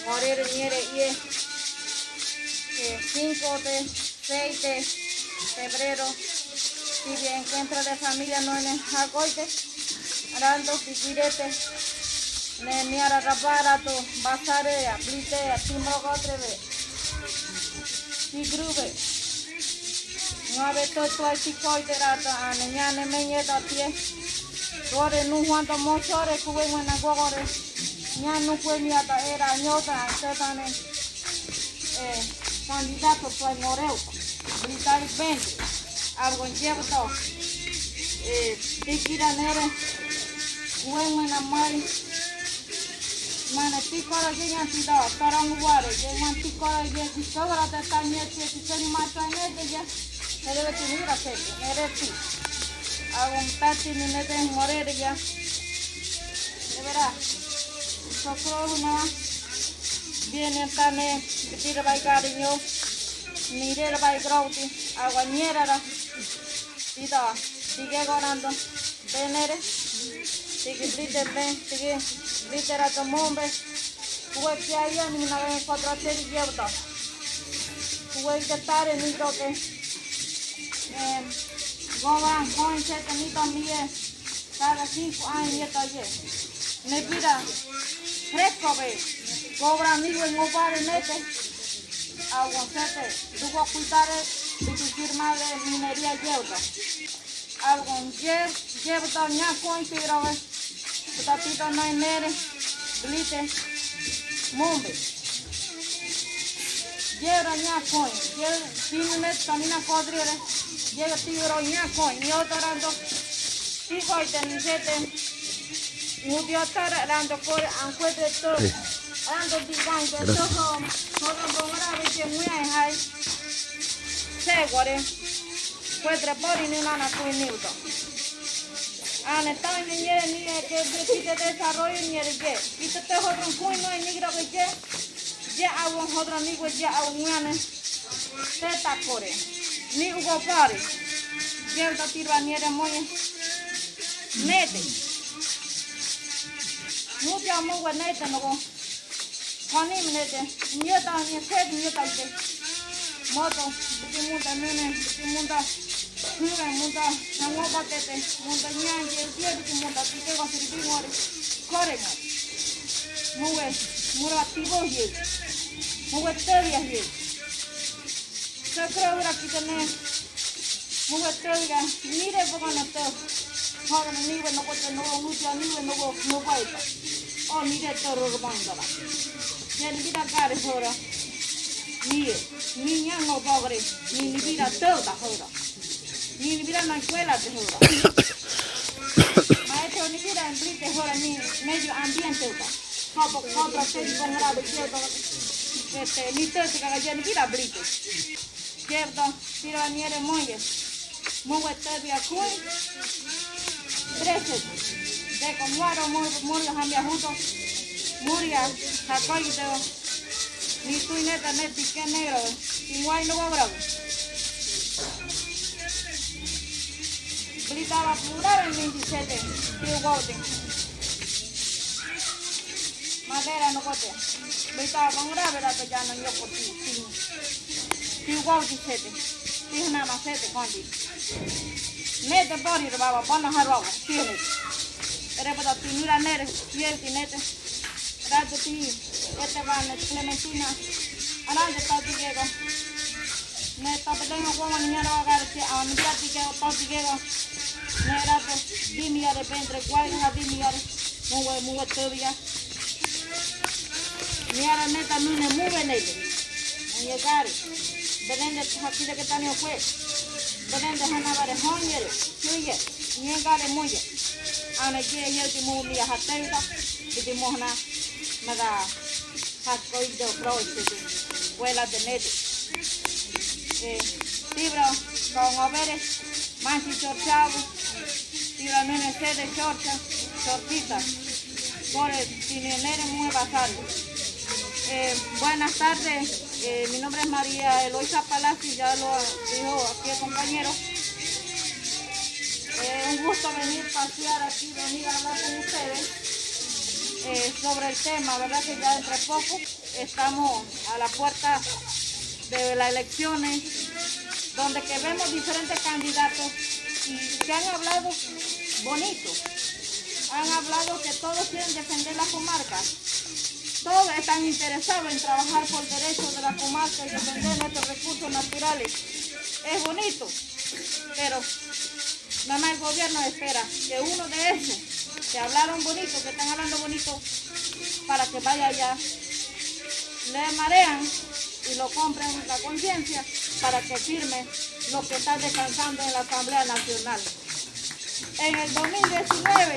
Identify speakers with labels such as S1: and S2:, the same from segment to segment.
S1: morir niere y 5 de 6 de febrero si bien encuentro de familia no en jacoite arando piquirete ne niara rabarato basare aplite timrogotrebe tigrube nueve to chicoite rato aneñane meñeta tie gore nu cuanto mochore kuwe na gore nya nu kwe miata era ñota setane candidato pues moreu britai 20 algo llevo todo tikira nere kuwe na mai mana tikora genya tida tarang ware genya tikora genya tikora ta tanya ti seni mata ne ya debe tener hacer nere ti algo tati ni nete morere ya de verdad sokro na viene tane tira bai cariño mire bai grauti agua niera tida sigue gorando venere sigue brite ben sigue brite rato mombe kuwe piaya ni na ven cuatro teri yebta kuwe que tare ni rote goma con chete ni también cada 5 años ya está ye me pida fresco ve cobra amigo en un par de meses aguantete tuvo que cuidar de firma de minería yeuta algo yeuta ña con tigrove tatito no hay nere blite mombe yera ña con yer finne tamina kodriere llega tigro ña con y otro rando tico y tenisete mudio tara rando por ancuete todo rando digan que todo bongra que muy hay segure cuatro por y no na con niuto ane tan ni que de desarrollo ni que y te otro con no ni creo que ya a un otro amigo ya a un ane te tapore ni ugo pare ya ta tira ni de moye nete no te amo con nete no con ni nete ni ta ni se ni ta que moto de mundo nene de mundo nube mundo no patete mundo ñanje el de mundo que va a servir more corre nube muro activo ye nube teoría ye se creo que tiene nube teoría mire porque no te joven ni bueno porque no lucha ni bueno no baita oh mire todo lo banda ya ni vida cara ahora ni niña no pobre ni vida toda ahora ni vida en la escuela te ahora maestro ni vida en brite ahora ni medio ambiente ahora otra serie con grave ni todo se caga ya ni vida brite cierto tira ni eres muy tebia cuy 13 de comuaro murio cambia juntos muria sacó y te ni tú y neta neti que negro igual no va bravo gritaba plural en 27 tío gote madera no gote gritaba con grave la ya no yo por ti tío gote 7 tío nada más 7 condi nete por ir baba pon harwa tiene era para ti mira nere piel tinete rato ti este van Clementina ananda ta diego neta pedeno como niña no agar que a mi tati que ta diego nera to dimia de ventre cuál es dimia muy todavía niara neta no ne mueve nele en llegar bedende aquí de que tanio fue bedende hanavare honyere tuye niengare muye ana que yelti mulia hatenta de mohna nada hakoi de project huela de nete libro con overes manchi chorchavo libro nene sede chorcha chorchita por el tinenere muy basado buenas tardes mi nombre es María Eloisa Palacio ya lo dijo aquí el compañero un gusto venir a pasear aquí, venir a hablar con ustedes sobre el tema, ¿verdad? Que ya entre poco estamos a la puerta de las elecciones, donde que vemos diferentes candidatos y que han hablado bonito. Han hablado que todos quieren defender la comarca. Todos están interesados en trabajar por derechos de la comarca y defender nuestros recursos naturales. Es bonito, pero nada más el gobierno espera que uno de esos que hablaron bonito, que están hablando bonito, para que vaya allá, le marean y lo compren en la conciencia para que firme lo que está descansando en la Asamblea Nacional. En el 2019,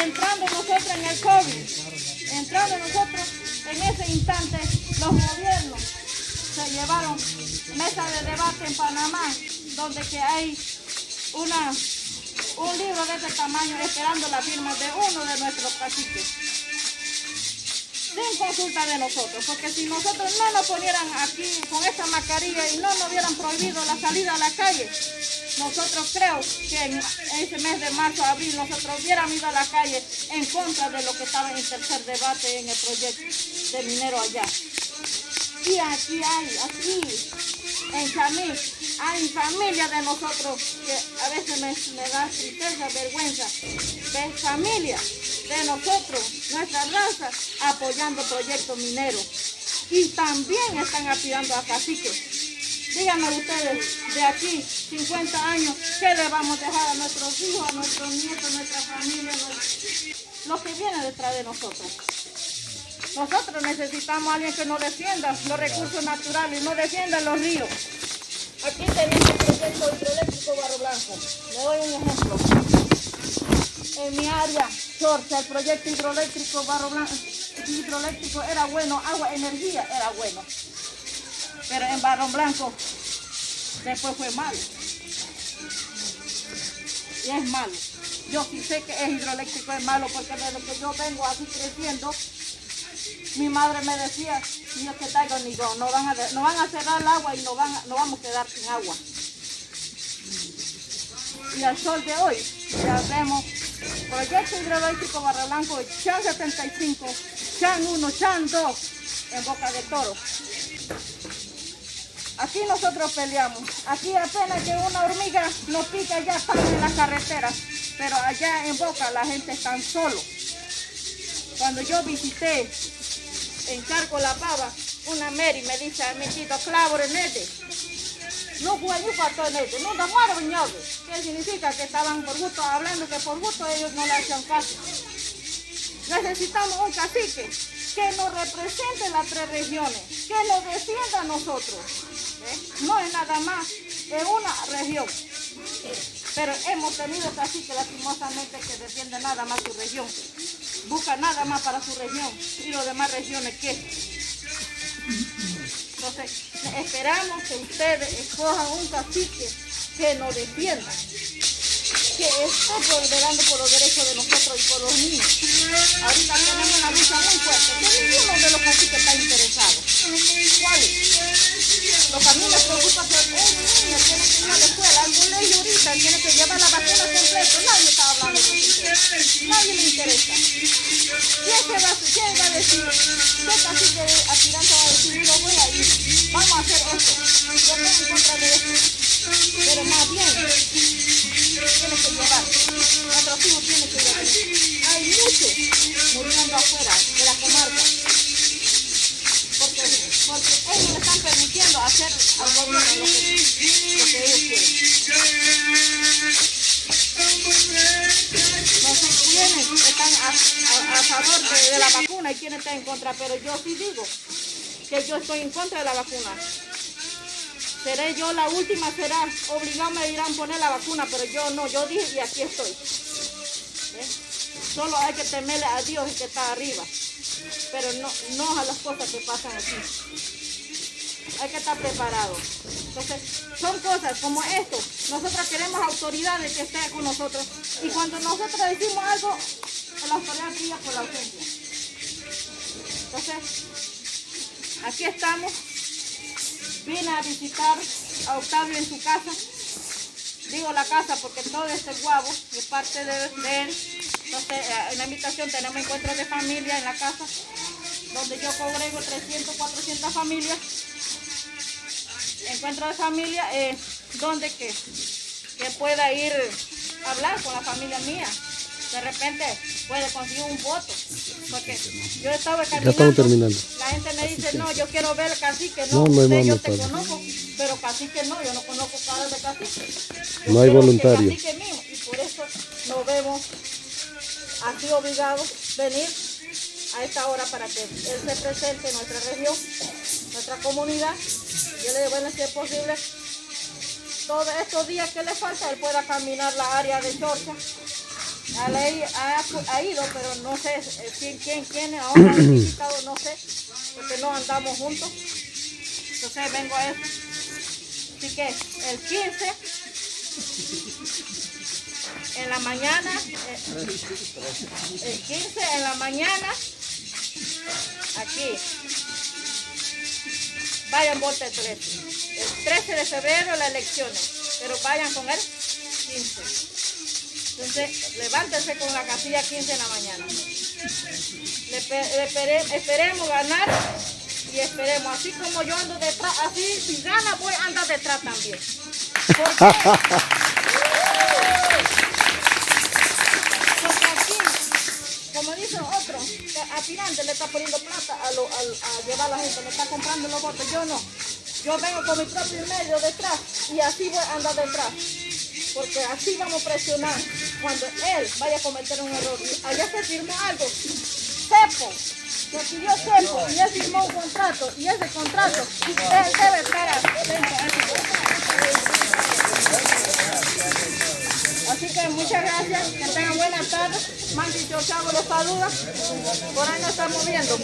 S1: entrando nosotros en el COVID, entrando nosotros en ese instante, los gobiernos se llevaron mesa de debate en Panamá, donde que hay un libro de este tamaño esperando la firma de uno de nuestros caciques, sin consulta de nosotros, porque si nosotros no nos ponieran aquí con esta mascarilla y no nos hubieran prohibido la salida a la calle, nosotros creo que en ese mes de marzo, abril, nosotros hubiéramos ido a la calle en contra de lo que estaba en el tercer debate en el proyecto de minero allá. Y aquí en Chamí, hay familias de nosotros que a veces me da tristeza, vergüenza, de familias de nosotros, nuestra raza, apoyando proyectos mineros. Y también están apoyando a caciques. Díganme ustedes, de aquí, 50 años, ¿qué le vamos a dejar a nuestros hijos, a nuestros nietos, a nuestra familia, los que vienen detrás de nosotros? Nosotros necesitamos a alguien que nos defienda los recursos naturales, nos defienda los ríos. Aquí tenemos el proyecto hidroeléctrico Barro Blanco. Le doy un ejemplo. En mi área, Chorcha, el proyecto hidroeléctrico Barro Blanco, hidroeléctrico era bueno, agua, energía era bueno. Pero en Barro Blanco después fue malo. Y es malo. Yo sí sé que es hidroeléctrico, es malo, porque desde que yo vengo así creciendo, mi madre me decía, Dios que traigo ni yo, no van a cerrar el agua y no vamos a quedar sin agua. Y al sol de hoy, ya vemos proyecto hidroeléctrico Barro Blanco, Chan 75, Chan 1, Chan 2, en Boca de Toro. Aquí nosotros peleamos, aquí apenas que una hormiga nos pica ya estamos en la carretera, pero allá en Boca la gente está solo. Cuando yo visité en Charco La Pava, una Mary me dice, amiguito, clavo en este. No fue ni faltó en este, no da muero viñoso. ¿Qué significa? Que estaban por gusto, hablando que por gusto ellos no le hacían caso. Necesitamos un cacique que nos represente las tres regiones, que nos defienda a nosotros. No es nada más en una región, pero hemos tenido caciques lastimosamente que defienden nada más su región, buscan nada más para su región y los demás regiones ¿qué? Entonces esperamos que ustedes escojan un cacique que nos defienda, que esté velando por los derechos de nosotros y por los niños. Ahorita tenemos una lucha muy fuerte, que ninguno de los caciques está interesado. ¿Cuáles? Lo que a mí me preocupa es que un niño tiene que ir a la escuela, al colegio ahorita, tiene que llevar la vacuna completa. Nadie está hablando de eso. Nadie le interesa. ¿Quién va a decir? ¿Qué cacique aspirante va a decir? Yo voy a ir. Vamos a hacer esto. Yo estoy en contra de esto. Pero más bien, tiene que llevar. Nuestros hijos tienen que llevar. Hay muchos muriendo afuera de la comarca. Porque ellos le están permitiendo hacer al gobierno lo que ellos quieren. No sé quiénes están a favor de la vacuna y quiénes están en contra, pero yo sí digo que yo estoy en contra de la vacuna. Seré yo la última, será obligado, me dirán poner la vacuna, pero yo no, yo dije y aquí estoy. Solo hay que temerle a Dios que está arriba, pero no a las cosas que pasan aquí. Hay que estar preparados. Entonces, son cosas como esto. Nosotros queremos autoridades que estén con nosotros. Y cuando nosotros decimos algo, la autoridad brilla por la ausencia. Entonces, aquí estamos. Vine a visitar a Octavio en su casa. Digo la casa porque todo este guabo es parte de él. Entonces, en la invitación tenemos encuentros de familia en la casa. donde yo congrego 300, 400 familias. Encuentro de familia donde que pueda ir a hablar con la familia mía. De repente puede conseguir un voto. Porque yo estaba caminando,
S2: ya estamos terminando.
S1: La gente me dice, no, yo quiero ver el cacique.
S2: No,
S1: No,
S2: no hay
S1: usted, yo
S2: mano,
S1: te
S2: padre.
S1: conozco, pero cacique no, yo no conozco cara de cacique. Yo
S2: No hay
S1: quiero
S2: voluntario.
S1: que cacique mío, y por eso nos vemos así obligados a venir a esta hora para que él se presente en nuestra región, nuestra comunidad. Yo le digo, bueno, si es posible, todos estos días que le falta, él pueda caminar la área de Chorcha. Ha ido, pero no sé quién ahora ha visitado, no sé, porque no andamos juntos. Entonces vengo a eso. Así que el 15 en la mañana, el 15 en la mañana, aquí, vayan, voten el 13. El 13 de febrero las elecciones, pero vayan con el 15. Entonces, levántense con la casilla 15 en la mañana. Esperemos ganar y esperemos, así como yo ando detrás, así si gana voy a andar detrás también. ¿Por qué? Porque aquí, como dice otro, que aspirante le está poniendo plata a llevar a la gente, le está comprando los votos. Yo no. Yo vengo con mi propio medio detrás y así voy a andar detrás. Porque así vamos a presionar cuando él vaya a cometer un error. Allá se firmó algo. Cepo. Se pidió Cepo y él firmó un contrato. Y ese contrato, él debe estar atento a ese contrato. Así que muchas gracias. Que tengan buenas tardes. Mandy Chavo los saluda. Por ahí nos estamos viendo.